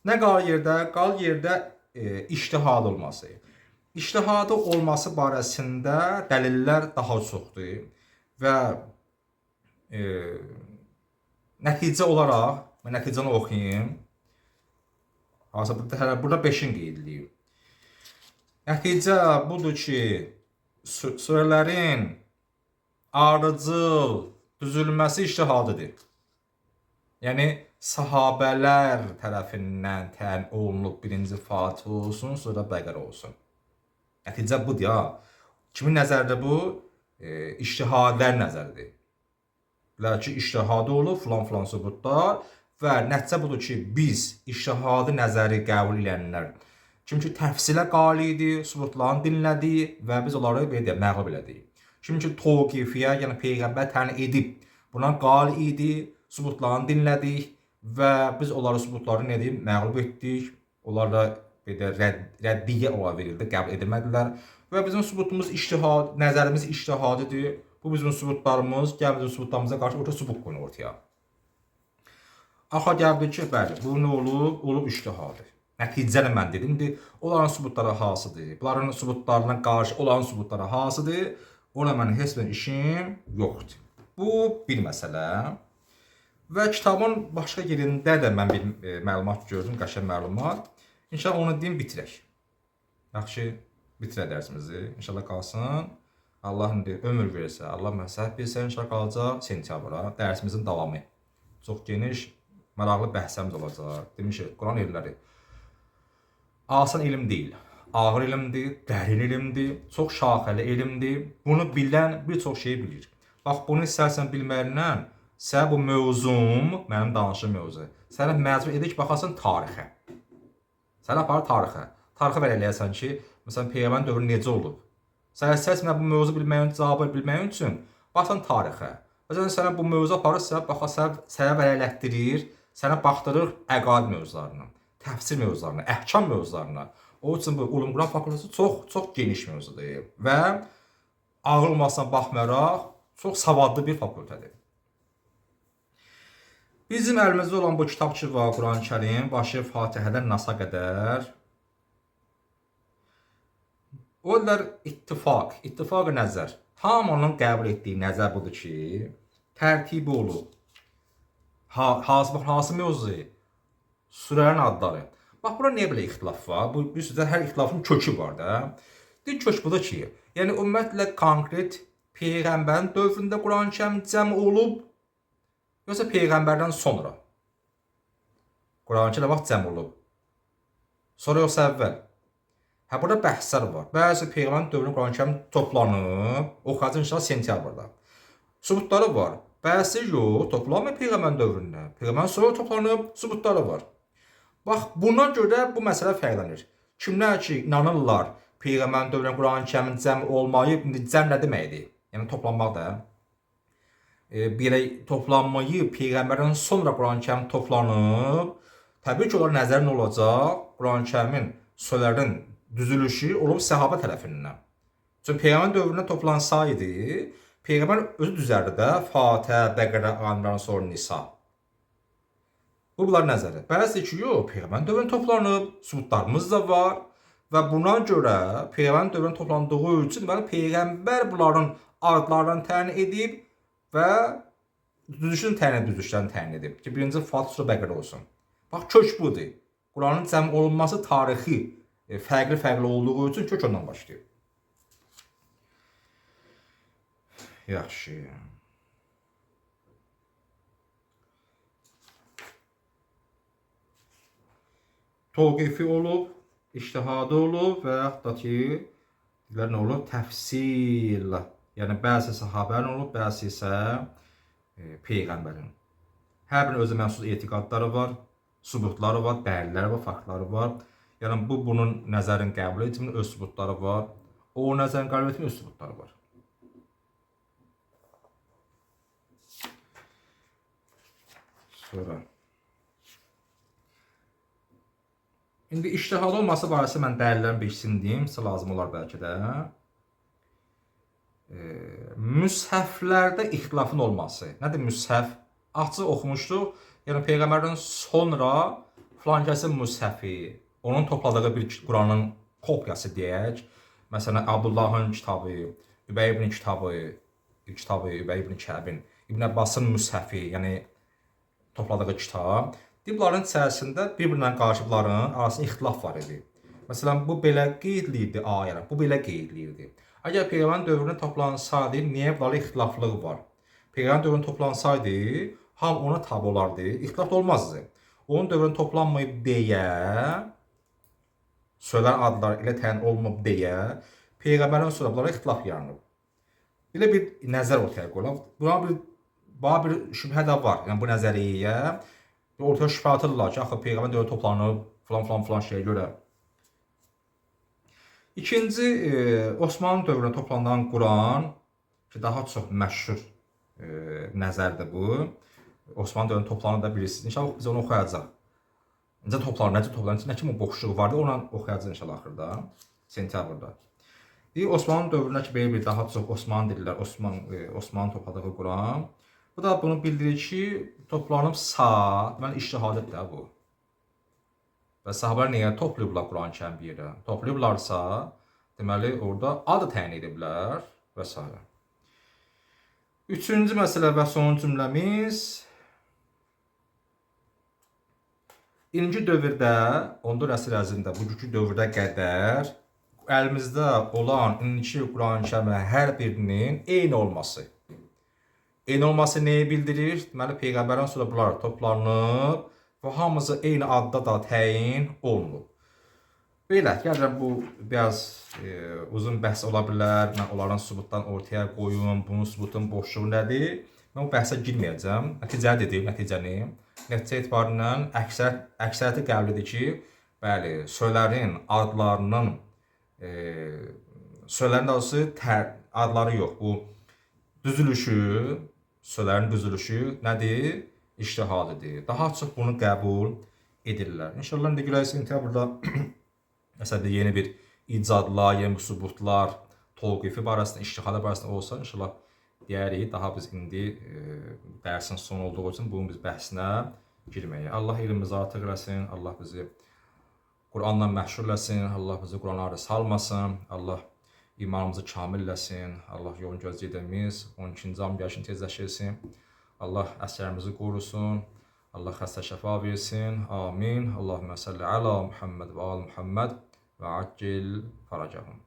Nə qal yerdə? Qal yerdə iştihad olması. İştihadı olması barəsində dəlillər daha çoxdur və e, nəticə olaraq, mən nəticəni oxuyayım. Hazırda burada 5-in qeyd edilib. Nəticə budur ki, surələrin ardıcıl düzülməsi iştihadıdır. Yəni sahabələr tərəfindən təyin olunub birinci Fatih olsun, sonra Bəqərə olsun. Nəticə budur ya. Kimin nəzərdə bu? İştihadlər nəzəridir. Bilər ki, iştihadı olub filan sübutlar və nəticə budur ki, biz iştihadı nəzəri qəbul edənlər. Çünki təfsilə qali idi, sübutlarını dinlədik və biz onları məğlub elədik. Çünki Toqifiyyə, yəni Peyğəmbər təyin edib, buna qali idi, sübutlarını dinlədik və biz onları sübutlarını məğlub etdik. Onlar da rəddiyə olaraq verildi, qəbul edilmədilər. Və bizim sübutumuz iştihad, nəzərimiz iştihadıdır. Bu bizim sübutlarımız, gəl bizim sübutlarımıza qarşı orta sübut qoyun ortaya. Axa gəldi ki, bəli, bu nə olub? Olub iştihadı. Nəticəni mən dedimdir. Onların sübutları hansıdır? Bunların sübutlarına qarşı onların sübutları hansıdır? Ona mənim heç bir işim yoxdur. Bu bir məsələ. Və kitabın başqa yerində də mən bir məlumat gördüm, qəşəng məlumat. İnşallah onu deyim, bitirək. Yaxşı, bitirək dərsimizi. İnşallah qalsın. Allah indi ömür versə, Allah məsəl bilsə, inşallah qalacaq sentyabra dərsimizin davamı. Çox geniş, maraqlı bəhsəmiz olacaq. Demişik, Quran elmləri asan elm deyil. Ağır elmdir, dərin elmdir, çox şaxəli elmdir. Bunu bilən bir çox şey bilir. Bax, bunu istərsən bilməyindən, sən bu mövzum, mənim danışım mövzu, sənə məcbur edir ki, baxasın tarixə. Sən apar tarixə. Tarixə belə eləyəsən ki, məsələn, Peyğəmbər dövrü necə olub? Sən səslə bu mövzu bilməyin, cavabı bilməyin üçün baxsan tarixə. Məsələn, sənə bu mövzu aparırsa, baxasan, sənə vələlətdirir, sənə baxdırır əqaid mövzularına, təfsir mövzularına, əhkam mövzularına. O üçün bu Ulum Quran fakültəsi çox geniş mövzudur və ağır olmasına baxmayaraq çox savadlı bir fakültədir. Bizim əlimizdə olan bu kitab ki var, Quran-Kərim, başı Fatihədən Nasa qədər. O da ittifaq nəzər. Hamının qəbul etdiyi nəzər budur ki, tərtibi olub. Hansı mövzu? Surələrin adları. Bax, bura niyə belə ixtilaf var? Bu sözdə hər ixtilafın kökü var da. Deyir, kök budur ki, yəni ümumiyyətlə konkret Peyğəmbərin dövründə Quran-Kərim cəm olub, yoxsa Peyğəmbərdən sonra Quran-Kərim vaxt cəm olub. Sonra yoxsa əvvəl. Hə, burada bəhslər var. Bəzi Peyğəmbərin dövründə Quran-Kərim toplanıb, oxuyacaq inşallah sentyabrda. Sübutları var. Bəzi yox, toplanmıyor Peyğəmbərin dövründə. Peyğəmbərin sonra toplanıb, sübutları var. Bax, buna görə bu məsələ fərqlənir. Kimlər ki, inanırlar Peyğəmbərin dövründə Quran-Kərimin cəm olmayıb, indi cəm nə deməkdir? Yəni toplanmaq da. Belə toplanmayı Peyğəmbərdən sonra Quran-Kərim toplanıb, təbii ki, onlar nəzərin olacaq, Quran-Kərimin surələrin düzülüşü olub səhabə tərəfindən. Çünki Peyğəmbər dövründə toplansaydı, Peyğəmbər özü düzərdi də Fatihə, Bəqərə, Ali, sonra Nisa. Bunlar nəzəri. Bəzi ki, yox, Peyğəmbər dövründə toplanıb, sübutlarımız da var və buna görə Peyğəmbər dövründə toplandığı üçün Peyğəmbər bunların adlarını təyin edib və düzüşlərini təyin edib ki, birinci Fatih, sonra Bəqərə olsun. Bax, kök budur. Quranın cəm olunması tarixi fərqli olduğu üçün kök ondan başlayıb. Yaxşı. Toqifi olub, iştihadı olub və yaxud da ki, nə olub? Təfsil. Yəni, bəzi sahabənin olub, bəzi isə Peyğəmbərin. Hər birinin özü məxsus etiqadları var, sübutları var, dəlilləri var, faktları var. Yəni, bunun nəzərin qəbul etminin öz sübutları var. O nəzərin qəbul etminin öz sübutları var. Sonra. İndi iştihad olması barəsi mən dəlillərin birisini deyim, sizə lazım olar bəlkə də. Müshəflərdə ixtilafın olması. Nədir müshəf? Açıq oxumuşduq. Yəni Peyğəmbərdən sonra filankəsin müshəfi, onun topladığı bir Quranın kopyası deyək. Məsələn, Abdullahın kitabı, Übey ibn kitabı Übey ibn Kəbin, İbn Abbasın müshəfi, yəni topladığı kitab. Bunların içərisində bir-birinə qarşı bunların arasında ixtilaf var idi. Məsələn, bu belə qeydliydi ayələr, bu belə qeydliydi. Əgər Peyğəmbər dövründə toplansaydı, niyə bunlarda ixtilaflıq var? Peyğəmbər dövründə toplansaydı, ham ona tabe olardı, ixtilaf da olmazdı. Onun dövründə toplanmayıb deyə, söylən adlar elə təyin olunub deyə, Peyğəmbərin sonra bunlara ixtilaf yaranıb. Belə bir nəzər ortaya qoyulur. Buna bir şübhə də var. Yəni bu nəzəriyyəyə ortaya şübhə atırlar ki, axı Peyğəmbər dövründə toplanıb filan şeyə görə. İkinci, Osmanlı dövründə toplanan Quran ki, daha çox məşhur nəzərdir bu. Osmanlı dövründə toplanır da bilirsiniz. İnşallah biz onu oxuyacaq. Necə toplanır, nə kimi boşluğu vardı, onu oxuyacaq inşallah axırda, sentyabrda. Osmanlı dövründə ki, belə bir daha çox Osmanlı dillər, Osmanlı topladığı Quran. Bu da bunu bildirir ki, toplanıbsa, deməli ictihaddır da bu. Və sahabələr niyə toplayıblar Quran-Kərim bir yerə? Toplayıblarsa, deməli orada adı təyin ediblər və s. Üçüncü məsələ və son cümləmiz, İkinci dövrdə, 14 əsr ərzində, bugünkü dövrdə qədər əlimizdə olan indiki Quran-Kərimin hər birinin eyni olması. Eyni olması nəyi bildirir? Deməli, Peyğəmbərdən sonra bunlar toplanıb və hamısı eyni adda da təyin olunub. Belə, gəlirəm bu biraz uzun bəhs ola bilər. Mən onların sübutdan ortaya qoyum, bunun sübutun boşluğu nədir? Mən o bəhsə girməyəcəm. Nəticəni dedim, nəticəni. Nəticə etibarilə əksəriyyəti qəbul ki, bəli, söylərin adlarının, söylərin adları yox, bu düzülüşü, söylərin düzülüşü nədir? İctihadidir. Daha çox bunu qəbul edirlər. İnşallah indi görək sentyabrda məsələn yeni bir icadlar, yeni bir sübutlar, tövqifi barəsində, ictihadı barəsində olsa, inşallah deyərik, daha biz indi dərsin son olduğu üçün bunun biz bəhsinə girməyik. Allah elmimizi artıq eləsin, Allah bizi Quranla məşğul eləsin, Allah bizi Quranları salmasın, Allah imanımızı kamil eləsin, Allah yolun gözlədiyimiz 12-ci amiyyaşını tezləşdirsin, Allah əsərimizi qorusun, Allah xəstə şəfa versin, amin. Allahümmə salli ala Muhammed və al Muhammed və accil faracahum.